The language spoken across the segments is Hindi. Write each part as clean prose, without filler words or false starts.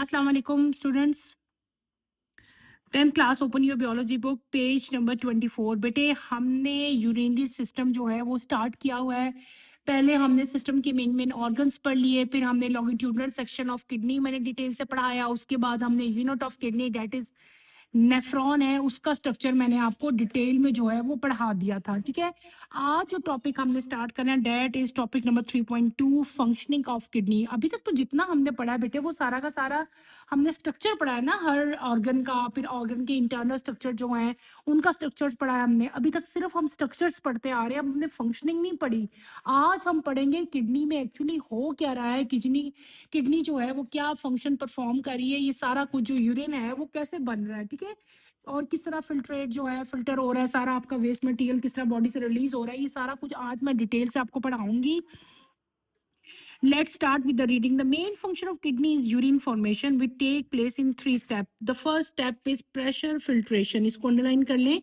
अस्सलाम वालेकुम students. 10th class open your biology book page number 24। बेटे हमने यूरिनरी सिस्टम जो है वो स्टार्ट किया हुआ है। पहले हमने सिस्टम के मेन ऑर्गन्स पढ़ लिए, फिर हमने लॉन्गिट्यूडनल सेक्शन ऑफ किडनी मैंने डिटेल से पढ़ाया। उसके बाद हमने unit of kidney that is nephron है, उसका स्ट्रक्चर मैंने आपको डिटेल में जो है वो पढ़ा दिया था। ठीक है, आज जो टॉपिक हमने स्टार्ट करना है that is topic number 3.2 functioning of kidney. अभी तक तो जितना हमने पढ़ा है बेटे वो सारा का सारा हमने स्ट्रक्चर पढ़ा है ना, हर ऑर्गन का, फिर ऑर्गन के इंटरनल स्ट्रक्चर जो हैं उनका स्ट्रक्चर्स पढ़ा है हमने। अभी तक सिर्फ हम स्ट्रक्चर्स पढ़ते आ रहे हैं, हमने फंक्शनिंग नहीं पढ़ी। आज हम पढ़ेंगे किडनी में एक्चुअली हो क्या रहा है, किडनी किडनी जो है वो क्या फंक्शन परफॉर्म कर रही है, ये सारा कुछ जो यूरिन है वो कैसे बन रहा है। ठीक है, और किस तरह फिल्ट्रेट जो है फिल्टर हो रहा है, सारा आपका वेस्ट मटेरियल किस तरह बॉडी से रिलीज हो रहा है, ये सारा कुछ आज मैं डिटेल से आपको पढ़ाऊंगी। Let's start with the reading. The main function of kidney is urine formation, which take place in 3 steps. The first step is pressure filtration. इसको underline कर लें.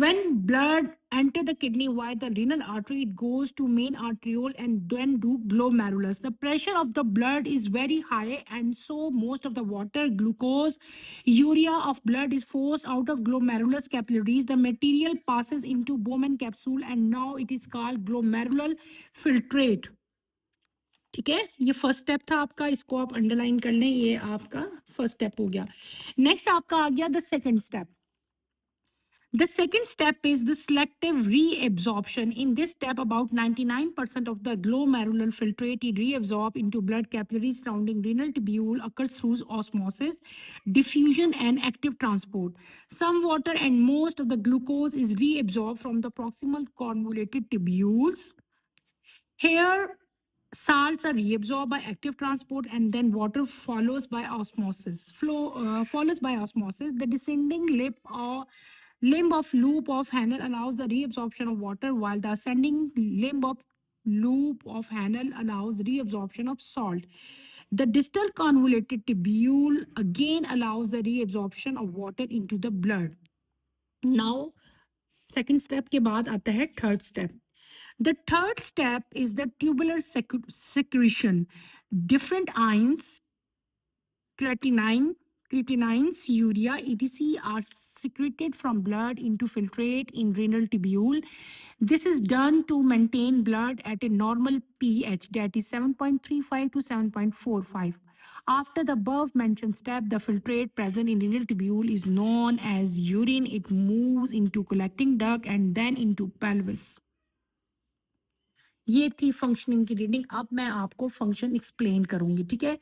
When blood enter the kidney via the renal artery, it goes to main arteriole and then do glomerulus. The pressure of the blood is very high, and so most of the water, glucose, urea of blood is forced out of glomerulus capillaries. The material passes into Bowman capsule, and now it is called glomerular filtrate. ठीक है, ये फर्स्ट स्टेप था आपका, इसको आप अंडरलाइन कर लें, ये आपका फर्स्ट स्टेप हो गया। नेक्स्ट आपका आ गया the second step. The second step is the selective reabsorption. In this step, about 99% of the glomerular filtrate is reabsorbed into blood capillaries surrounding renal tubule, occurs through osmosis, diffusion, and active transport. Some water and most of the glucose is reabsorbed from the proximal convoluted tubules. Here, salts are reabsorbed by active transport, and then water follows by osmosis. Follows by osmosis. The descending lip or limb of loop of Hanel allows the reabsorption of water, while the ascending limb of loop of Hanel allows reabsorption of salt. The distal convoluted tubule again allows the reabsorption of water into the blood. Now, second step के बाद आता है third step. The third step is the tubular secretion. Different ions, creatinines, urea, etc. are secreted from blood into filtrate in renal tubule. This is done to maintain blood at a normal pH, that is 7.35 to 7.45. After the above mentioned step, the filtrate present in renal tubule is known as urine. It moves into collecting duct and then into pelvis. ये थी फंक्शनिंग की रीडिंग। अब मैं आपको फंक्शन एक्सप्लेन करूंगी। ठीक है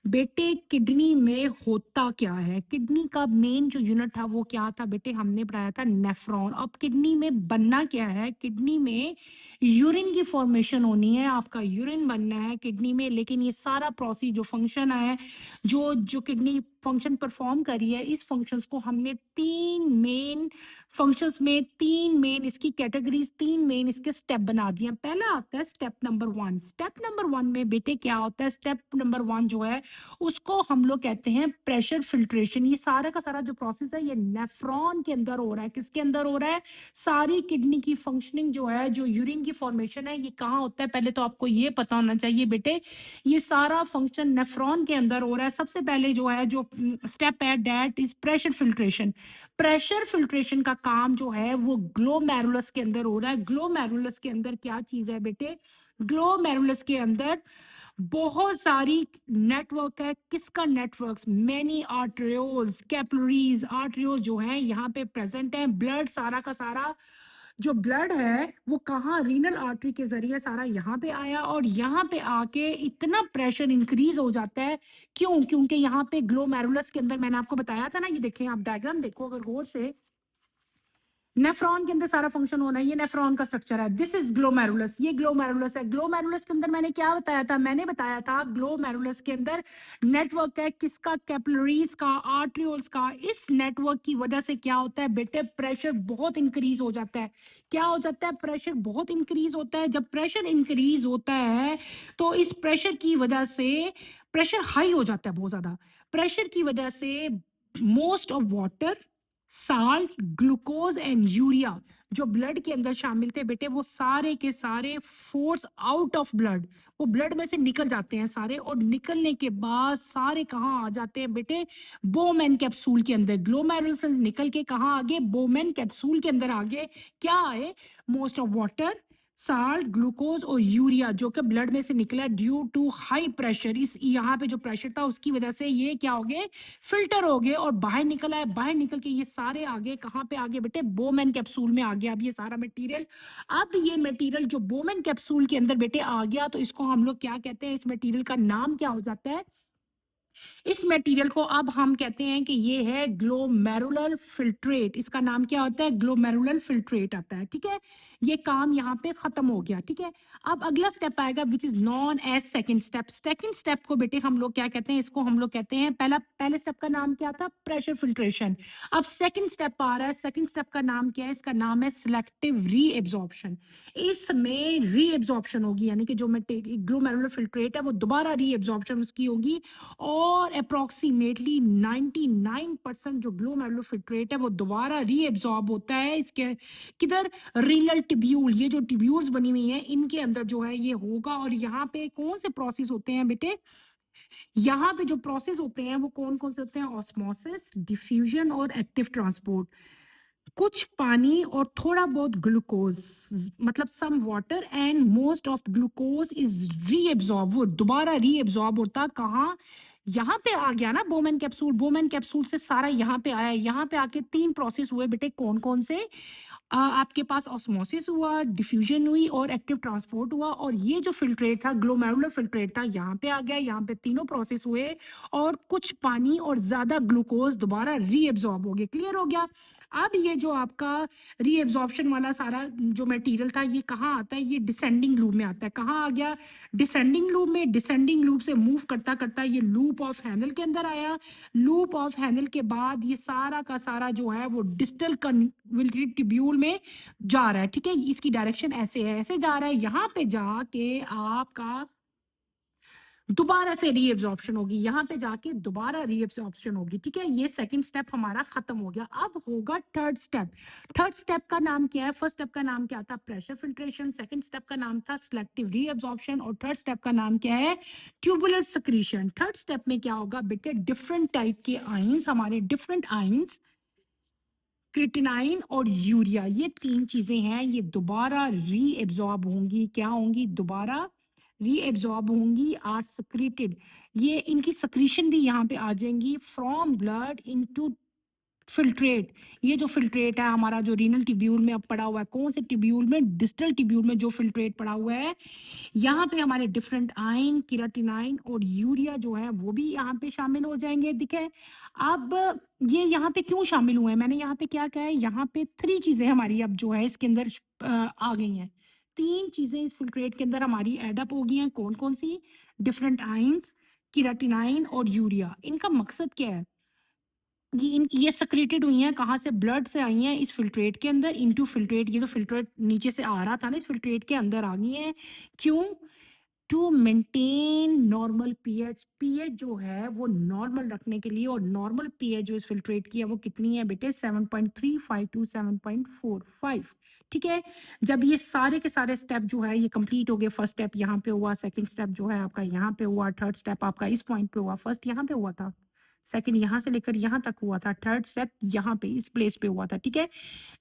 बेटे, किडनी में होता क्या है, किडनी का मेन जो यूनिट था वो क्या था बेटे, हमने पढ़ाया था नेफ्रॉन। अब किडनी में बनना क्या है, किडनी में यूरिन की फॉर्मेशन होनी है, आपका यूरिन बनना है किडनी में। लेकिन ये सारा प्रोसेस जो फंक्शन है, जो जो किडनी फंक्शन परफॉर्म करी है, इस फंक्शंस को हमने तीन मेन फंक्शंस में, तीन मेन इसकी कैटेगरीज, तीन मेन इसके स्टेप बना दिए हैं। पहला आता है स्टेप नंबर 1। स्टेप नंबर 1 में बेटे क्या होता है, स्टेप नंबर 1 जो है उसको हम लोग कहते हैं प्रेशर फिल्ट्रेशन। ये सारा का सारा जो प्रोसेस है ये नेफ्रॉन के अंदर हो रहा है। किसके अंदर हो रहा है, सारी किडनी की फंक्शनिंग जो है, जो यूरिन की फॉर्मेशन है, ये कहाँ होता है, पहले तो आपको ये पता होना चाहिए बेटे, ये सारा फंक्शन नेफ्रॉन के अंदर हो रहा है। सबसे पहले जो है, जो स्टेप है, that is pressure filtration. Pressure filtration का काम जो है वो ग्लोमेरुलस के अंदर हो रहा है। ग्लोमेरुलस के अंदर क्या चीज है बेटे, ग्लोमेरुलस के अंदर बहुत सारी नेटवर्क है। किसका नेटवर्क, मेनी आर्टरियोज, कैपिलरीज, आर्टरियोज जो है यहाँ पे प्रेजेंट है। ब्लड सारा का सारा जो ब्लड है वो कहाँ, रीनल आर्टरी के जरिए सारा यहाँ पे आया, और यहाँ पे आके इतना प्रेशर इंक्रीज हो जाता है। क्यों, क्योंकि यहाँ पे ग्लोमेरुलस के अंदर मैंने आपको बताया था ना, ये देखें आप डायग्राम देखो अगर गौर से, नेफ्रॉन के अंदर सारा फंक्शन होना है। ये नेफ्रॉन का स्ट्रक्चर है, दिस इज ग्लोमेरुलस, ये ग्लोमेरुलस है। ग्लोमेरुलस के अंदर मैंने क्या बताया था, मैंने बताया था ग्लोमेरुलस के अंदर नेटवर्क है, किसका, कैपिलरीज का, आर्टरियोल्स का। इस नेटवर्क की वजह से क्या होता है बेटे, प्रेशर बहुत इंक्रीज हो जाता है। क्या हो जाता है, प्रेशर बहुत इंक्रीज होता है। जब प्रेशर इंक्रीज होता है तो इस प्रेशर की वजह से प्रेशर हाई हो जाता है बहुत ज्यादा। प्रेशर की वजह से most of water, salt, glucose and urea जो ब्लड के अंदर शामिल थे बेटे, वो सारे के सारे फोर्स आउट ऑफ ब्लड, वो ब्लड में से निकल जाते हैं सारे, और निकलने के बाद सारे कहाँ आ जाते हैं बेटे, बोमेन कैप्सूल के अंदर। ग्लोमेरुलस से निकल के कहाँ आगे, बोमेन कैप्सूल के अंदर आगे क्या आए, most of water, salt, glucose और यूरिया जो कि ब्लड में से निकला ड्यू टू हाई प्रेशर। इस यहाँ पे जो प्रेशर था उसकी वजह से ये क्या हो गए, फिल्टर हो गए और बाहर निकल आए। बाहर निकल के ये सारे आगे कहाँ पे आगे बेटे, बोमेन कैप्सूल में आ गया अब ये सारा मटेरियल। अब ये मटेरियल जो बोमेन कैप्सूल के अंदर बेटे आ गया, तो इसको हम लोग क्या कहते हैं, इस मटेरियल का नाम क्या हो जाता है, इस मटेरियल को अब हम कहते हैं कि ये है ग्लोमेरुलर फिल्ट्रेट। इसका नाम क्या होता है, ग्लोमेरुलर फिल्ट्रेट आता है। ठीक है, ये काम यहाँ पे खत्म हो गया। ठीक है, अब अगला स्टेप आएगा which is known as second step. Second step को बेटे हम लोग क्या कहते हैं, इसको हम लोग कहते हैं, पहले स्टेप का नाम क्या था, प्रेशर फिल्ट्रेशन। अब सेकंड स्टेप आ रहा है, सेकंड स्टेप का नाम क्या है, इसका नाम है सिलेक्टिव रीएब्जॉर्प्शन। इसमें रीएब्जॉर्प्शन होगी, यानी कि जो ग्लोमेरुलर फिल्ट्रेट है वो दोबारा रीएब्जॉर्प्शन उसकी होगी, और अप्रोक्सीमेटली 99% जो ग्लोमेरुलर फिल्ट्रेट है वो दोबारा रीएब्जॉर्ब होता है इसके किधर, रीनल टिब्यूल, ये जो टिब्यूल्स बनी हुई हैं इनके अंदर जो है ये होगा। और यहाँ पे कौन से प्रोसेस होते हैं बेटे, यहाँ पे जो प्रोसेस होते हैं वो कौन कौन से होते हैं, ऑस्मोसिस, डिफ्यूजन और एक्टिव ट्रांसपोर्ट। कुछ पानी और थोड़ा बहुत ग्लूकोज, मतलब some water and most of glucose is reabsorb, वो दोबारा रीएब्सॉर्ब होता कहाँ, यहाँ पे आ गया ना बोमेन कैप्सूल, बोमेन कैप्सूल से सारा यहाँ पे आया। यहाँ पे आके तीन प्रोसेस हुए बेटे, कौन कौन से, आपके पास ऑस्मोसिस हुआ, डिफ्यूजन हुई और एक्टिव ट्रांसपोर्ट हुआ। और ये जो फिल्ट्रेट था, ग्लोमेरुलर फिल्ट्रेट था, यहाँ पे आ गया, यहाँ पे तीनों प्रोसेस हुए और कुछ पानी और ज्यादा ग्लूकोज दोबारा रीएब्सॉर्ब हो गए। क्लियर हो गया। अब ये जो आपका रीएब्जॉर्प्शन वाला सारा जो मटेरियल था ये कहाँ आता है, ये डिसेंडिंग लूप में आता है। कहाँ आ गया, डिसेंडिंग लूप में। डिसेंडिंग लूप से मूव करता करता ये लूप ऑफ हैनल के अंदर आया। लूप ऑफ हैनल के बाद ये सारा का सारा जो है वो डिस्टल कन्वोल्यूटेड ट्यूब्यूल में जा रहा है। ठीक है, इसकी डायरेक्शन ऐसे है, ऐसे जा रहा है। यहाँ पे जाके आपका दोबारा से रीएब्जॉर्प्शन होगी, यहाँ पे जाके दोबारा रीएब्जॉर्प्शन होगी। ठीक है, ये सेकंड स्टेप हमारा खत्म हो गया। अब होगा थर्ड स्टेप। थर्ड स्टेप का नाम क्या है, फर्स्ट स्टेप का नाम क्या था, प्रेशर फिल्ट्रेशन, सेकंड स्टेप का नाम था सिलेक्टिव रीएब्जॉर्प्शन, और थर्ड स्टेप का नाम क्या है, ट्यूबुलर सिक्रीशन। थर्ड स्टेप में क्या होगा बेटे, डिफरेंट टाइप के आयंस, हमारे डिफरेंट आयंस, क्रिएटिनाइन और यूरिया, ये तीन चीजें हैं, ये दोबारा रीएब्जॉर्ब होंगी। क्या होंगी, दोबारा रीएब्जॉर्ब होंगी, आर सेक्रेटेड। ये इनकी सक्रीशन भी यहाँ पे आ जाएंगी फ्रॉम ब्लड इनटू फिल्ट्रेट। ये जो फिल्ट्रेट है हमारा, जो रीनल ट्यूब्यूल में अब पड़ा हुआ है, कौन से ट्यूब्यूल में, डिस्टल ट्यूब्यूल में जो फिल्ट्रेट पड़ा हुआ है, यहाँ पे हमारे डिफरेंट आयन, केराटिनाइन और यूरिया जो है वो भी यहाँ पे शामिल हो जाएंगे। दिखे, अब ये यहाँ पे क्यों शामिल हुए हैं, मैंने यहाँ पे क्या कहा है, यहाँ पे थ्री चीजें हमारी अब जो है इसके अंदर आ गई हैं। तीन चीजें इस फिल्ट्रेट के अंदर हमारी एडअप हो गई हैं। कौन कौन सी, डिफरेंट आयंस, केराटिनाइन और यूरिया। इनका मकसद क्या है, ये सक्रेटेड हुई हैं कहाँ से, ब्लड से आई हैं इस फिल्ट्रेट के अंदर इनटू फिल्ट्रेट। ये तो फिल्ट्रेट नीचे से आ रहा था ना, इस फिल्ट्रेट के अंदर आ गई हैं। क्यों, to maintain normal pH. PH जो है वो नॉर्मल रखने के लिए, और नॉर्मल पीएच जो इस फिल्ट्रेट की है वो कितनी है बेटे, 7.35 टू 7.45। ठीक है, जब ये सारे के सारे स्टेप जो है ये कंप्लीट हो गए, फर्स्ट स्टेप यहाँ पे हुआ, सेकंड स्टेप जो है आपका यहाँ पे हुआ, थर्ड स्टेप आपका इस पॉइंट पे हुआ, फर्स्ट यहाँ पे हुआ था, सेकंड यहाँ से लेकर यहाँ तक हुआ था, थर्ड स्टेप यहाँ पे इस प्लेस पे हुआ था। ठीक है,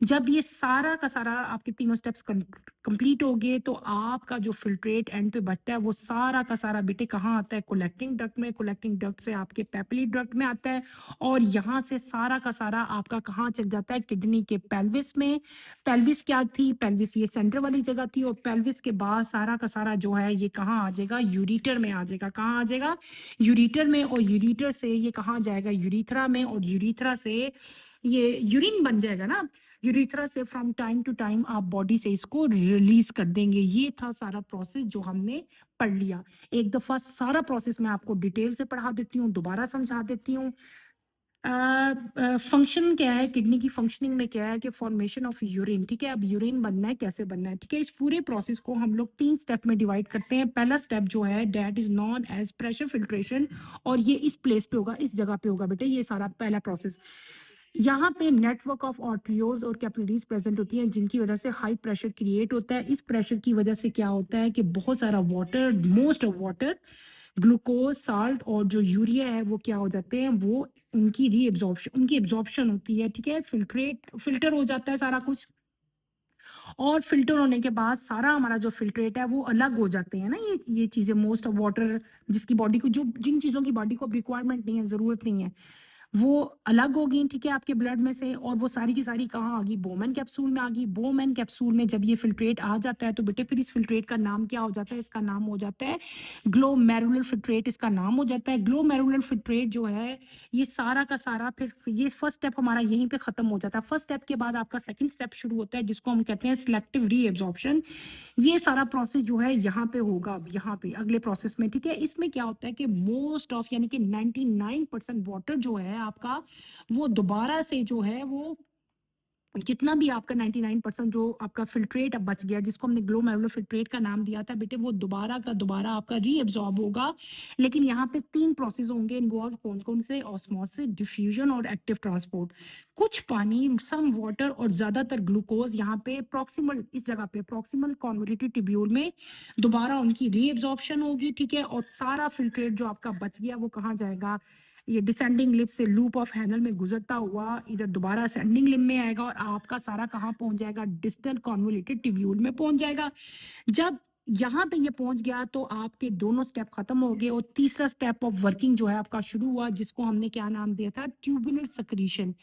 जब ये सारा का सारा आपके तीनों स्टेप्स कंप्लीट हो गए, तो आपका जो फिल्ट्रेट एंड पे बचता है वो सारा का सारा बेटे कहाँ आता है, कलेक्टिंग डक्ट में। कलेक्टिंग डक्ट से आपके पेपिली डक्ट में आता है, और यहाँ से सारा का सारा आपका कहाँ चल जाता है, किडनी के पेल्विस में। पेल्विस क्या थी, पेल्विस ये सेंटर वाली जगह थी, और पेल्विस के बाद सारा का सारा जो है ये कहाँ आ जाएगा, यूरिटर में आ जाएगा। कहाँ आ जाएगा, यूरिटर में, और यूरिटर से ये कहाँ जाएगा, यूरिथ्रा में, और यूरिथ्रा से ये यूरिन बन जाएगा ना। यूरिथ्रा से फ्रॉम टाइम टू टाइम आप बॉडी से इसको रिलीज कर देंगे। ये था सारा प्रोसेस जो हमने पढ़ लिया। एक दफा सारा प्रोसेस मैं आपको डिटेल से पढ़ा देती हूँ, दोबारा समझा देती हूँ। फंक्शन क्या है, किडनी की फंक्शनिंग में क्या है कि फॉर्मेशन ऑफ यूरिन। ठीक है, अब यूरिन बनना है, कैसे बनना है। ठीक है, इस पूरे प्रोसेस को हम लोग तीन स्टेप में डिवाइड करते हैं। पहला स्टेप जो है that is known as pressure filtration, और ये इस प्लेस पे होगा, इस जगह पे होगा बेटे, ये सारा पहला प्रोसेस। यहाँ पे नेटवर्क ऑफ आर्टरियोल्स और कैपिलरीज प्रेजेंट होती हैं जिनकी वजह से हाई प्रेशर क्रिएट होता है। इस प्रेशर की वजह से क्या होता है कि बहुत सारा water, most of water, glucose, salt और जो यूरिया है वो क्या हो जाते हैं, वो उनकी एब्जॉर्प्शन होती है, ठीक है, फिल्टर हो जाता है सारा कुछ। और फ़िल्टर होने के बाद सारा हमारा जो फ़िल्ट्रेट है वो अलग हो जाते हैं ना, ये चीज़ें, मोस्ट ऑफ वाटर जिसकी बॉडी को, जो जिन चीज़ों की बॉडी को अब रिक्वायरमेंट नहीं है, ज़रूरत नहीं है, वो अलग हो गई, ठीक है, आपके ब्लड में से। और वो सारी की सारी कहाँ आ गई, बोमेन कैप्सूल में आ गई। बोमेन कैप्सूल में जब ये फ़िल्ट्रेट आ जाता है तो बेटे फिर इस फ़िल्ट्रेट का नाम क्या हो जाता है, इसका नाम हो जाता है ग्लोमेरुलर फ़िल्ट्रेट, इसका नाम हो जाता है। ग्लोमेरुलर फ़िल्ट्रेट जो है, ये सारा का सारा, फिर ये फर्स्ट स्टेप हमारा यहीं पे खत्म हो जाता है। फर्स्ट स्टेप के बाद आपका सेकंड स्टेप शुरू होता है जिसको हम कहते हैं सिलेक्टिव रीएब्जॉर्प्शन। ये सारा प्रोसेस जो है यहाँ पे होगा, अब यहाँ पे अगले प्रोसेस में, ठीक है। इसमें क्या होता है कि मोस्ट ऑफ यानी कि 99% वाटर जो है आपका, वो दोबारा से जो है वो जितना भी आपका 99% जो आपका फ़िल्ट्रेट अब बच गया, जिसको हमने ग्लोमेरुलर फ़िल्ट्रेट का नाम दिया था बेटे, वो दोबारा का दोबारा आपका रीअब्ज़ॉर्ब होगा। लेकिन यहाँ पे 3 प्रोसेस होंगे इन्वॉल्व, कौन-कौन से? ऑस्मोसिस, डिफ्यूज़न और एक्टिव ट्रांसपोर्ट। कुछ पानी, सम वाटर और ज़्यादातर ग्लूकोज़ यहाँ पे प्रॉक्सिमल, इस जगह पे प्रॉक्सिमल कन्वोल्यूटेड ट्यूब्यूल में दोबारा उनकी रीअब्ज़ॉर्प्शन होगी, ठीक है। और सारा फ़िल्ट्रेट जो आपका बच गया वो कहाँ जाएगा? ये डिसेंडिंग लिप से लूप ऑफ हैनल में गुजरता हुआ इधर दोबारा असेंडिंग लिप में आएगा और आपका सारा कहाँ पहुंच जाएगा? डिस्टल कॉन्वोल्यूटेड ट्यूब्यूल में पहुंच जाएगा। जब यहाँ पे ये पहुंच गया तो आपके दोनों स्टेप खत्म हो गए और तीसरा स्टेप ऑफ वर्किंग जो है आपका शुरू हुआ, जिसको हमने क्या नाम दिया था? Tubular secretion.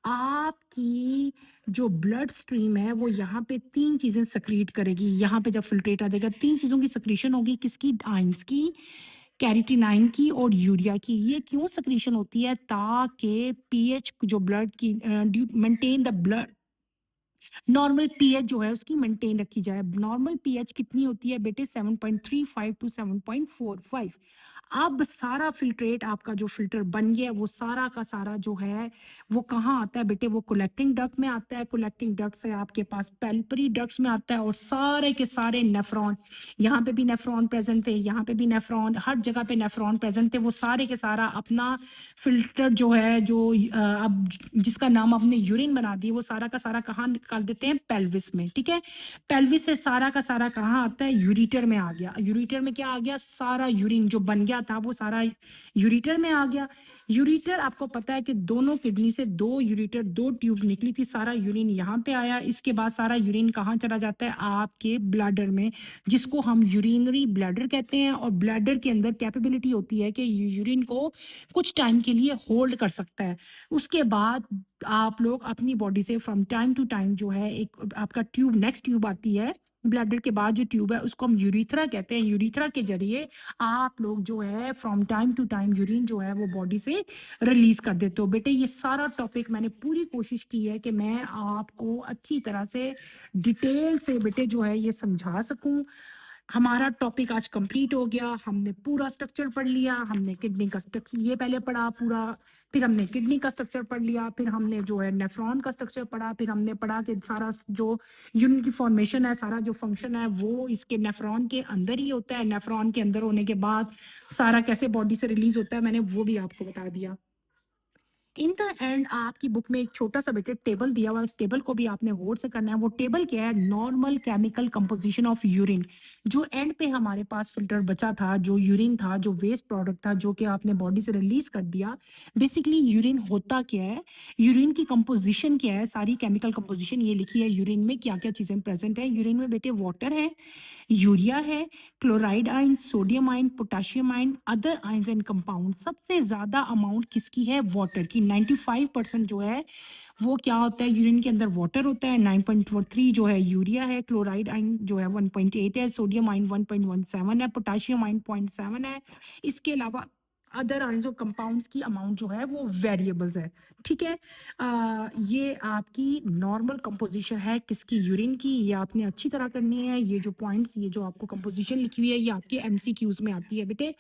आपकी जो ब्लड स्ट्रीम है वो यहाँ पे 3 चीजें सेक्रीट करेगी। यहाँ पे जब फिल्ट्रेट आ जाएगा 3 चीजों की सेक्रीशन होगी, किसकी? आयंस की, कैरोटीनाइन की और यूरिया की। ये क्यों सेक्रीशन होती है? ताकि पीएच जो ब्लड की maintain the blood, normal pH जो है उसकी मेंटेन रखी जाए। नॉर्मल पीएच कितनी होती है बेटे? 7.35 टू 7.45। अब सारा फिल्ट्रेट आपका जो फिल्टर बन गया वो सारा का सारा जो है वो कहाँ आता है बेटे? वो कलेक्टिंग डक्ट में आता है। कलेक्टिंग डक्ट से आपके पास पेल्परी डक्ट्स में आता है और सारे के सारे नेफ्रॉन, यहाँ पे भी नेफ्रॉन प्रेजेंट थे, यहाँ पे भी नेफ्रॉन, हर जगह पे नेफ्रॉन प्रेजेंट थे। वो सारे के सारा अपना फिल्टर जो है, जो अब जिसका नाम आपने यूरिन बना दी, वो सारा का सारा कहाँ निकाल देते हैं? पेल्विस में, ठीक है। पेल्विस से सारा का सारा कहाँ आता है? यूरिटर में आ गया। यूरिटर में क्या आ गया? सारा यूरिन जो बन गया था वो सारा यूरिटर में आ गया। यूरिटर, आपको पता है कि दोनों किडनी से 2 यूरिटर, 2 ट्यूब निकली थी, सारा यूरिन यहाँ पे आया। इसके बाद सारा यूरिन कहाँ चला जाता है? आपके ब्लैडर में, जिसको हम यूरिनरी ब्लैडर कहते हैं। और ब्लैडर के अंदर कैपेबिलिटी होती है कि यूरिन को कुछ टाइम के लिए होल्ड कर सकता है। उसके बाद आप लोग अपनी बॉडी से फ्रॉम टाइम टू टाइम जो है, एक आपका ट्यूब, नेक्स्ट ट्यूब आती है ब्लैडर के बाद, जो ट्यूब है उसको हम यूरिथ्रा कहते हैं। यूरिथ्रा के जरिए आप लोग जो है from time to time urine जो है वो बॉडी से रिलीज कर देते हो। बेटे ये सारा टॉपिक मैंने पूरी कोशिश की है कि मैं आपको अच्छी तरह से डिटेल से बेटे जो है ये समझा सकूं। हमारा टॉपिक आज कंप्लीट हो गया। हमने पूरा स्ट्रक्चर पढ़ लिया। हमने किडनी का स्ट्रक्चर ये पहले पढ़ा पूरा, फिर हमने किडनी का स्ट्रक्चर पढ़ लिया, फिर हमने जो है नेफ्रॉन का स्ट्रक्चर पढ़ा, फिर हमने पढ़ा कि सारा जो यूनिट की फॉर्मेशन है, सारा जो फंक्शन है वो इसके नेफ्रॉन के अंदर ही होता है। नेफ्रॉन के अंदर होने के बाद सारा कैसे बॉडी से रिलीज होता है, मैंने वो भी आपको बता दिया। इन द एंड आपकी बुक में एक छोटा सा बेटे टेबल दिया हुआ है, उस टेबल को भी आपने गौर से करना है। वो टेबल क्या है? Normal chemical composition of urine. जो एंड पे हमारे पास फिल्टर बचा था, जो यूरिन था, जो वेस्ट प्रोडक्ट था, जो कि आपने बॉडी से रिलीज कर दिया। बेसिकली यूरिन होता क्या है, यूरिन की कंपोजिशन क्या है, सारी केमिकल कंपोजिशन ये लिखी है। यूरिन में क्या क्या चीजें प्रेजेंट है? यूरिन में बेटे वाटर है, यूरिया है, chloride ion, sodium ion, potassium ion, other ions and compound. सबसे ज्यादा अमाउंट किसकी है? वाटर की। 95% जो है वो क्या होता है? यूरिन के अंदर वाटर होता है। 9.43 जो है यूरिया है, क्लोराइड आयन जो है 1.8 है, सोडियम आयन 1.17 है, पोटेशियम आयन 0.7 है। इसके अलावा अदर आयंस और कंपाउंड्स की अमाउंट जो है वो वेरिएबल्स है, ठीक है। ये आपकी नॉर्मल कंपोजिशन है किसकी? यूरिन की। ये आपने अच्छी तरह करनी है। ये जो पॉइंट्स, ये जो आपको कंपोजिशन लिखी हुई है, ये आपके एमसीक्यूज में आती है बेटे।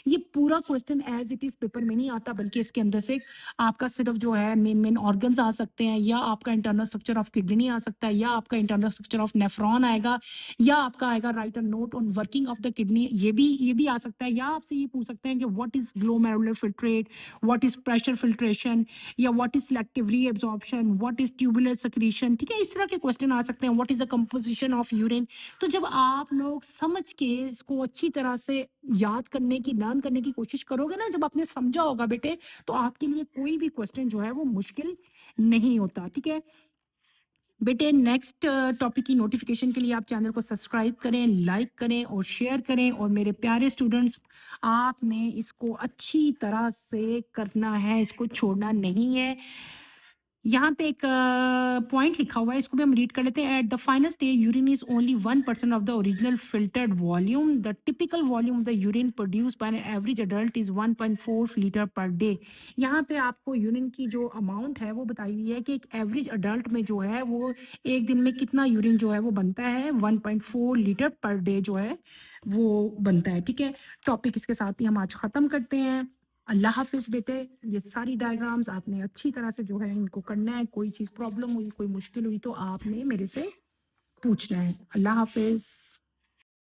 ये पूरा question as it is paper में नहीं आता, बल्कि इसके अंदर से आपका सिर्फ जो है मेन मेन ऑर्गन्स आ सकते हैं, या आपका इंटरनल स्ट्रक्चर ऑफ किडनी आ सकता है, या आपका इंटरनल स्ट्रक्चर ऑफ नेफ्रॉन आएगा, या आपका आएगा right a note on working of the kidney. ये भी आ सकता है। या आपसे ये पूछ सकते हैं कि what is glomerular filtrate, what is pressure filtration, या what is selective reabsorption, what is tubular secretion, ठीक है, इस तरह के क्वेश्चन आ सकते हैं। What is the composition of urine. तो जब आप लोग समझ के इसको अच्छी तरह से याद करने की, लर्न करने की कोशिश करोगे ना, जब आपने समझा होगा बेटे, तो आपके लिए कोई भी क्वेश्चन जो है वो मुश्किल नहीं होता, ठीक है। बेटे नेक्स्ट टॉपिक की नोटिफिकेशन के लिए आप चैनल को सब्सक्राइब करें, लाइक करें और शेयर करें। और मेरे प्यारे स्टूडेंट्स, आपने इसको अच्छी तरह से करना है, इसको छोड़ना नहीं है। यहाँ पे एक पॉइंट लिखा हुआ है, इसको भी हम रीड कर लेते हैं। At the final stage urine is only 1% of the original filtered volume. The typical volume of the urine produce by an average adult is 1.4 litre per day. यहाँ पे आपको यूरिन की जो अमाउंट है वो बताई हुई है कि एक एवरेज अडल्ट में जो है वो एक दिन में कितना यूरिन जो है वो बनता है, 1.4 लीटर पर डे जो है वो बनता है, ठीक है। टॉपिक इसके साथ ही हम आज ख़त्म करते हैं। अल्लाह हाफ़िज़ बेटे। ये सारी डायग्राम्स आपने अच्छी तरह से जो है इनको करना है। कोई चीज़ प्रॉब्लम हुई, कोई मुश्किल हुई तो आपने मेरे से पूछना है। अल्लाह हाफ़िज़।